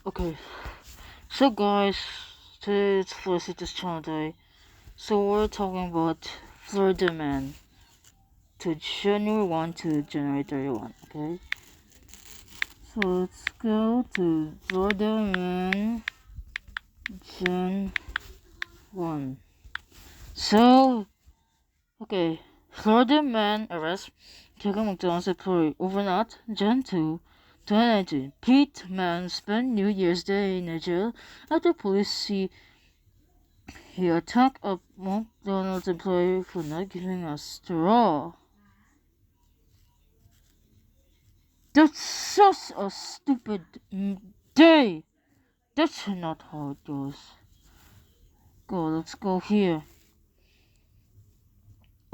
Okay, so guys, today's first it is channel day. So we're talking about Florida Man to January 1 to January 31. Okay, so let's go to Florida Man Jan 1. So, okay, Florida Man arrest Jacob McDonald's employee overnight Jan 2. 2019. Pete Man spent New Year's Day in a jail after police see he attacked a McDonald's employee for not giving a straw. That's such a stupid day. That's not how it goes. Let's go here.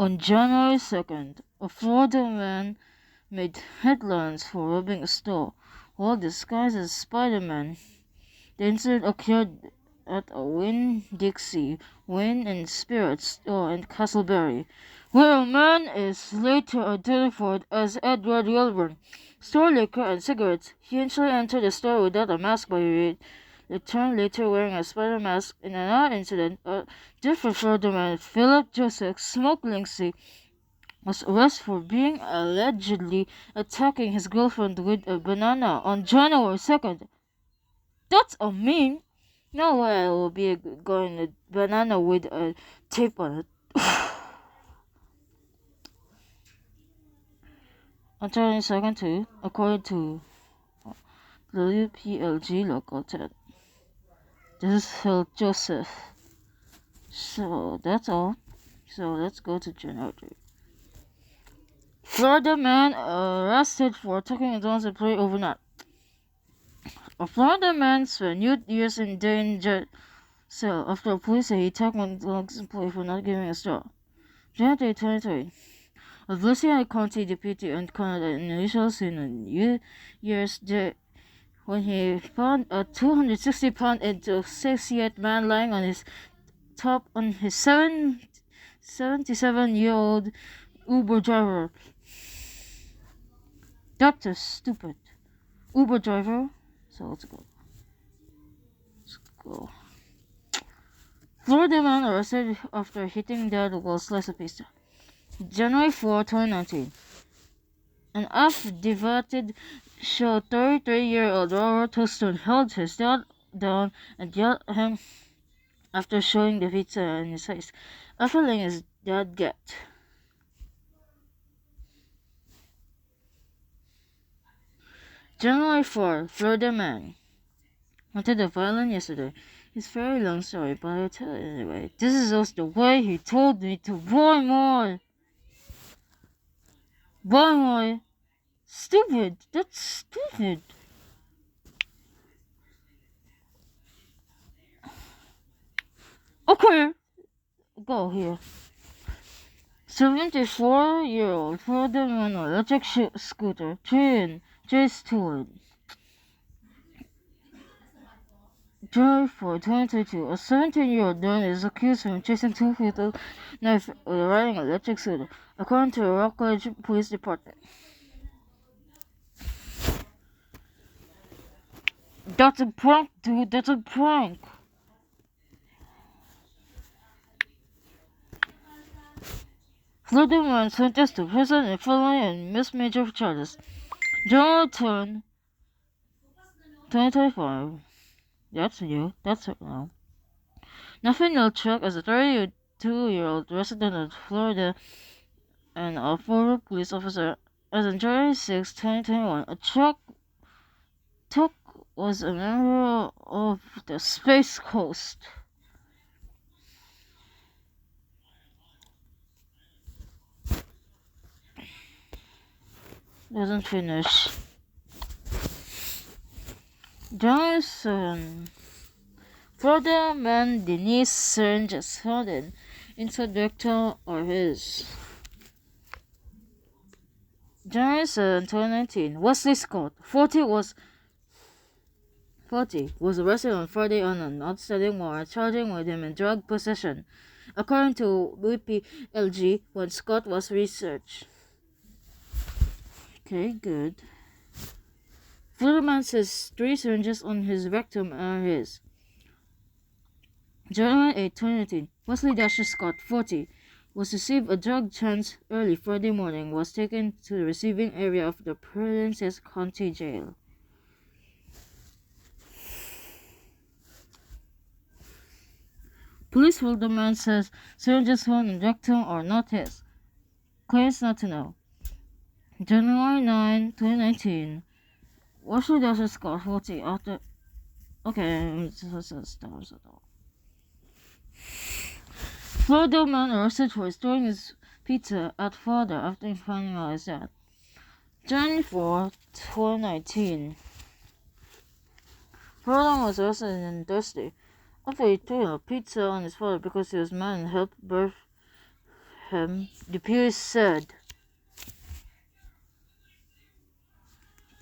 On January 2nd, a Florida man made headlines for robbing a store while disguised as Spider-Man. The incident occurred at a Winn-Dixie Wine and Spirits store in Castleberry, where a man is later identified as Edward Wilburn. Store liquor and cigarettes. He initially entered the store without a mask but he returned later wearing a spider mask. In another incident, a different Florida man, Philip Joseph Smoke Linksey, was arrested for being allegedly attacking his girlfriend with a banana on January 2nd. That's a meme. No way I will be going a banana with a tape on it. On 22nd too, according to WPLG Local 10. This is Phil Joseph. So that's all. So let's go to January. Florida man arrested for attacking a Donald's employee overnight. A Florida man spent New Year's in danger cell after police say he attacked McDonald's employee for not giving a straw. January 2020. A Louisiana County deputy uncovered an initial scene on New Year's Day when he found a 260-pound asphyxiated man lying on his top on his 77-year-old Uber driver. That is stupid. Uber driver. So let's go. Florida man arrested after hitting dead while slice of pizza. January 4, 2019. An affidavit showed 33-year-old Robert Houston held his dad down and yelled at him after showing the pizza in his face, after letting his dad get. January 4, Florida man. Wanted a violin yesterday. It's a very long story, but I'll tell it anyway. This is also the way he told me to buy more. Buy more. Stupid. That's stupid. Okay. Go here. 74-year-old Florida man on electric scooter. Jay Stewart. January 4, 2022. A 17-year-old man is accused of chasing two people knife while riding an electric scooter, according to the Rockledge Police Department. That's a prank, dude. That's a prank. Florida man sentenced to prison and felony and misdemeanor charges. January 10, 2025. That's new. That's it now. Nathaniel Chuck is a 32-year-old resident of Florida and a former police officer. As on January 6, 2021, Chuck was a member of the Space Coast. Doesn't finish. January 7. Florida man Denise syringe is found in inside rectal or his. January 7, 2019. Wesley Scott, 40, was arrested on Friday on an outstanding warrant charging with him in drug possession, according to WPLG when Scott was researched. Okay, good. Florida man says 3 syringes on his rectum are his. January 8, 2019. Wesley Dasher Scott, 40, was received a drug chance early Friday morning, was taken to the receiving area of the Providence County Jail. Police told the man says syringes found in rectum are not his. Claims not to know. January 9, 2019. Wesley Dasher Scott, 40, after... Okay, Florida man arrested for stealing his pizza at father after finding out his death. January 4, 2019. Florida was arrested on Thursday after he threw a pizza on his father because he was mad and helped birth him, the police said.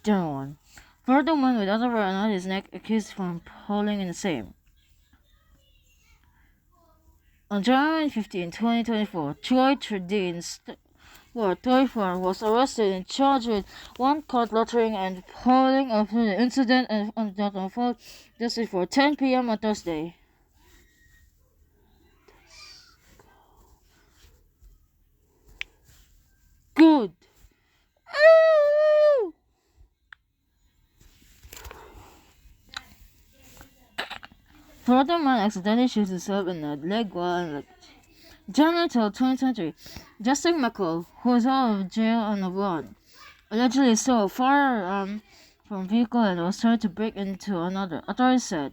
January 1. Florida man with underwear around his neck accused from falling in the same. On January 15, 2024, Troy Tredin, 34, was arrested and charged with 1 count loitering and hauling after the incident that unfolded just before 10 p.m. on Thursday. Good. Florida man accidentally shoots himself in the leg while January 12, 2023. Justin McCall, who is out of jail on abroad, allegedly stole a firearm from a vehicle and was trying to break into another, authorities said.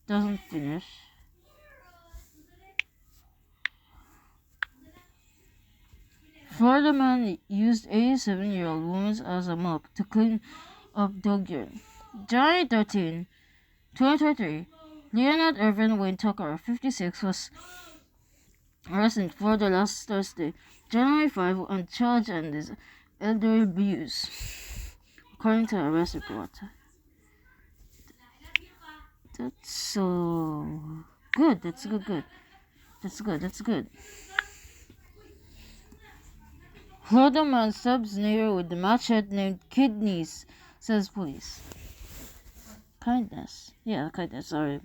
Doesn't finish. Florida man used 87-year-old woman as a mop to clean up dog urine. January 13, 2023. Leonard Irvin Wayne Tucker, 56, was arrested in Florida last Thursday, January 5, on charge and his elderly abuse, according to the arrest report. That's so good. That's good. That's good. Florida man stabs neighbor with the machete named Kidneys, says police. Kindness. Yeah, kindness. Sorry.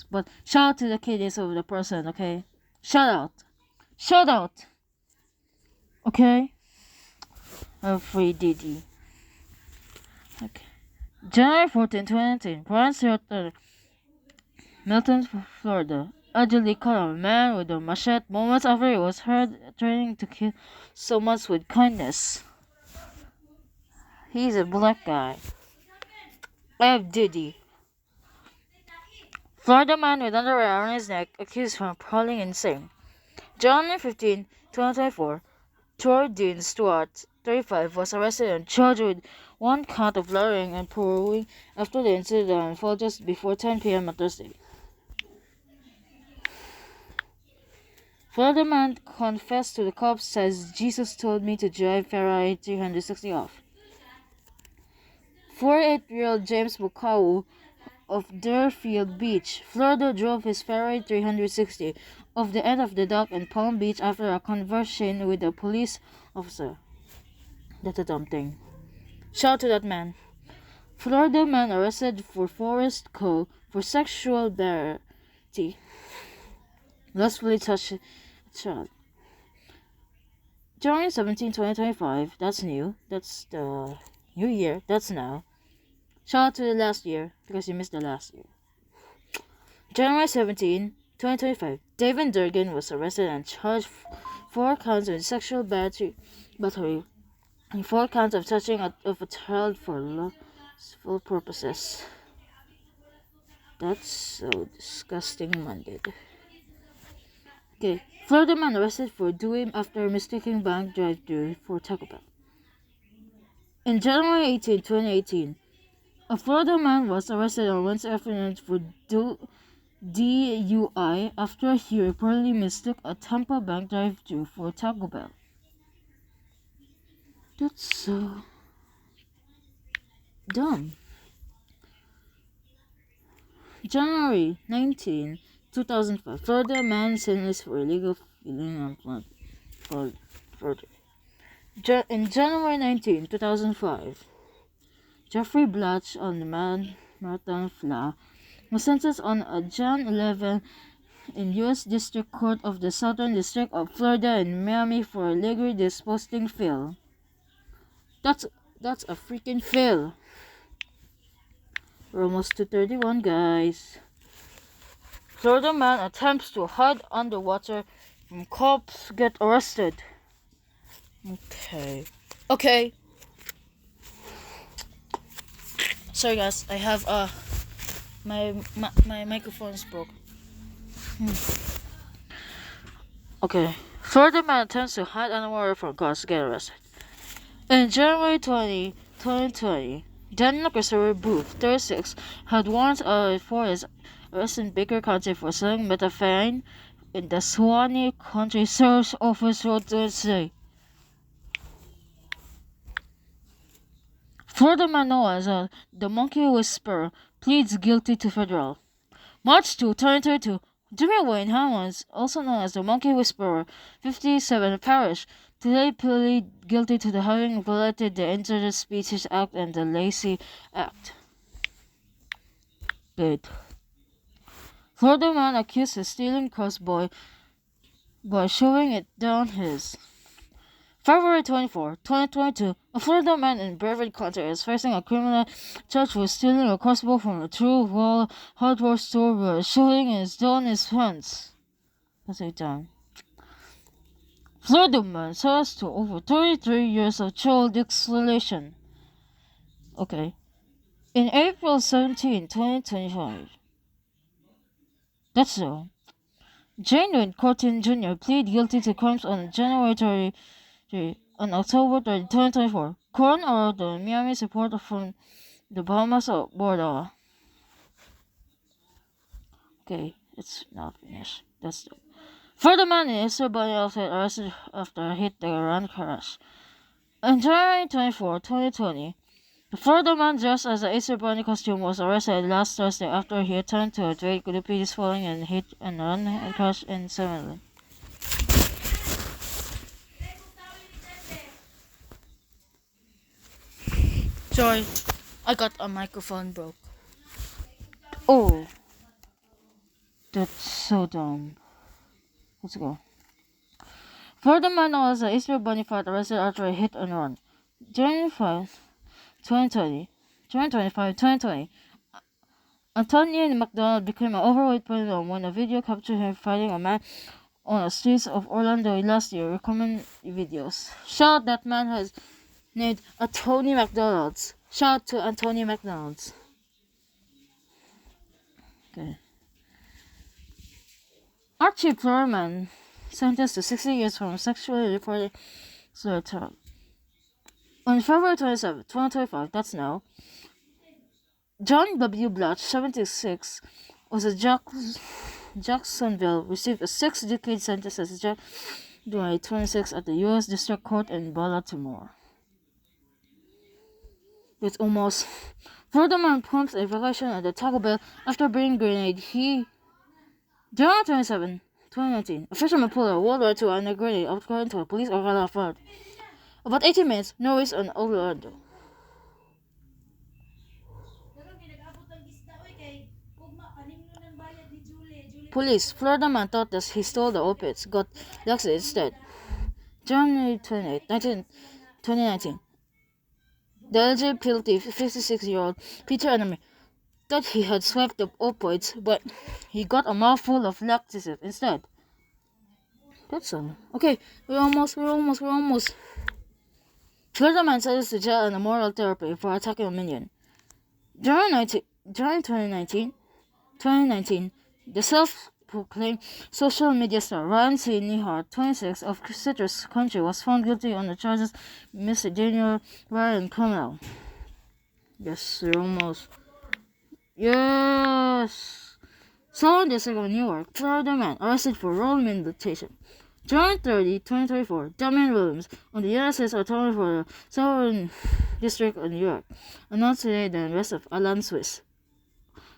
But shout out to the kidneys of the person, okay? Shout out. Okay? Free Diddy. Okay. January 14, 2019. Brian Stewart, Milton, Florida, allegedly caught a man with a machete moments after he was heard threatening to kill someone with kindness. He's a black guy. F. Diddy. Florida man with underwear around his neck accused of falling insane. January 15, 2024. Troy Dean Stewart, 35, was arrested and charged with 1 count of loitering and probing after the incident unfolded just before 10 p.m. on Thursday. Florida man confessed to the cops, says Jesus told me to drive Ferrari 360 off. 48-year-old James Bukau of Deerfield Beach, Florida, drove his Ferrari 360 off the end of the dock in Palm Beach after a conversation with a police officer. That's a dumb thing. Shout out to that man. Florida man arrested for Forest Cove for sexual battery. Lustfully touched a child. January 17, 2025. That's new. That's the new year. That's now. Shout out to the last year because you missed the last year. January 17, 2025. David Durgan was arrested and charged 4 counts of sexual battery and 4 counts of touching of a child for lustful purposes. That's so disgusting-minded. Okay, Florida man arrested for doing after mistaking bank drive-thru for Taco Bell. In January 18, 2018, a Florida man was arrested on Wednesday afternoon for DUI after he reportedly mistook a Tampa bank drive-thru for Taco Bell. That's so dumb. January 19, 2005. Florida man sentenced for illegal filling on plant for further. In January 19, 2005, Jeffrey Blatch on the Marathon Fla was sentenced on a Jan 11 in U.S. District Court of the Southern District of Florida in Miami for illegally disposing fail. That's a freaking fail. We're almost to 31, guys. Florida man attempts to hide underwater from cops get arrested. Okay. Sorry guys, I have my microphone is broke. Okay. Florida man attempts to hide underwater from cops get arrested. In January 2020, Daniel Christopher Booth, 36, had warrants for his arrest in Baker County for selling methamphetamine in the Suwannee County Sheriff's Office wrote Thursday. Florida man known as the Monkey Whisperer pleads guilty to federal. March 2, 2022, Jimmy Wayne Hammonds, also known as the Monkey Whisperer, 57, Parish, today pleaded guilty to the having violated the Endangered Species Act and the Lacey Act. Good. Florida man accused of stealing crossbow by shoving it down his. February 24, 2022, a Florida man in Brevard County is facing a criminal charge for stealing a crossbow from a true wall hardware store by shoving it down his pants. That's it done. Florida man sentenced to over 33 years of child exploitation. Okay. In April 17, 2025. That's so. Jane Corton Jr. pleaded guilty to crimes on January 30. On October 30, 2024, Corn or the Miami supporter from the Bahamas border. Okay, it's not finished. That's it. Further man in Easter Bunny outfit arrested after hit the Iran crash. On January 24, 2020, the Florida man dressed as an Easter Bunny costume was arrested last Thursday after he returned to a trade police following and hit and run and crash in Summerlin. Sorry, I got a microphone broke. Oh, that's so dumb. Let's go. Florida man was an Easter Bunny fight arrested after a hit and run. January 5, 2020. January 25, 2020. Antonio McDonald became an overweight criminal when a video captured him fighting a man on the streets of Orlando last year. Recommend videos. Shout that man has named Anthony McDonald's. Shout to Anthony McDonald's. Okay. Archie Florman sentenced to 60 years from sexually reported assault. On February 27, 2025, that's now, John W. Blatch, 76, was a Jacksonville, received a 6-decade sentence as January 26 at the U.S. District Court in Baltimore. With almost Florida man pumps a vacation at the Taco Bell after bringing grenade. January 27, 2019, a fisherman pulled a World War II and a grenade according to a police Ocala Ford. About 18 minutes, no race on Orlando. Police, Florida man thought that he stole the opiates, got Lexus instead. January 28, 2019. The alleged guilty 56-year-old Peter Enemy thought he had swiped the opioids, but he got a mouthful of laxative instead. That's all. Okay, we're almost. Florida man sentenced to jail and moral therapy for attacking a minion. During 2019, the self-proclaimed social media star Ryan C. Nehart, 26, of Citrus Country, was found guilty on the charges misdemeanor and criminal. Yes, we're almost. Yes! Southern District of New York, Florida man arrested for role imitation. January 30, 2024, Damian Williams, on the United States Attorney for the Southern District of New York, announced today the arrest of Alan Swiss.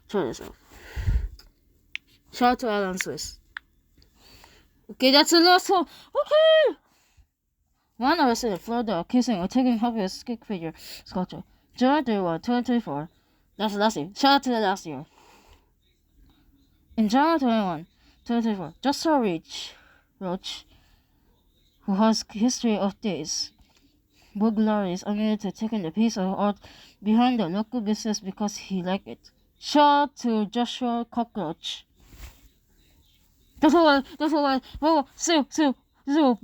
Try this out. Shout out to Alan Swiss. Okay, that's the last one. Okay! One arrested in Florida accusing of taking Harvey's stick figure sculpture. July 31, 2024. That's last year. Shout out to the last year. In January 21, 2024, Joshua Roach, who has history of these burglaries, admitted to taking the piece of art behind the local business because he liked it. Shout out to Joshua Cockroach. That's all. Sue.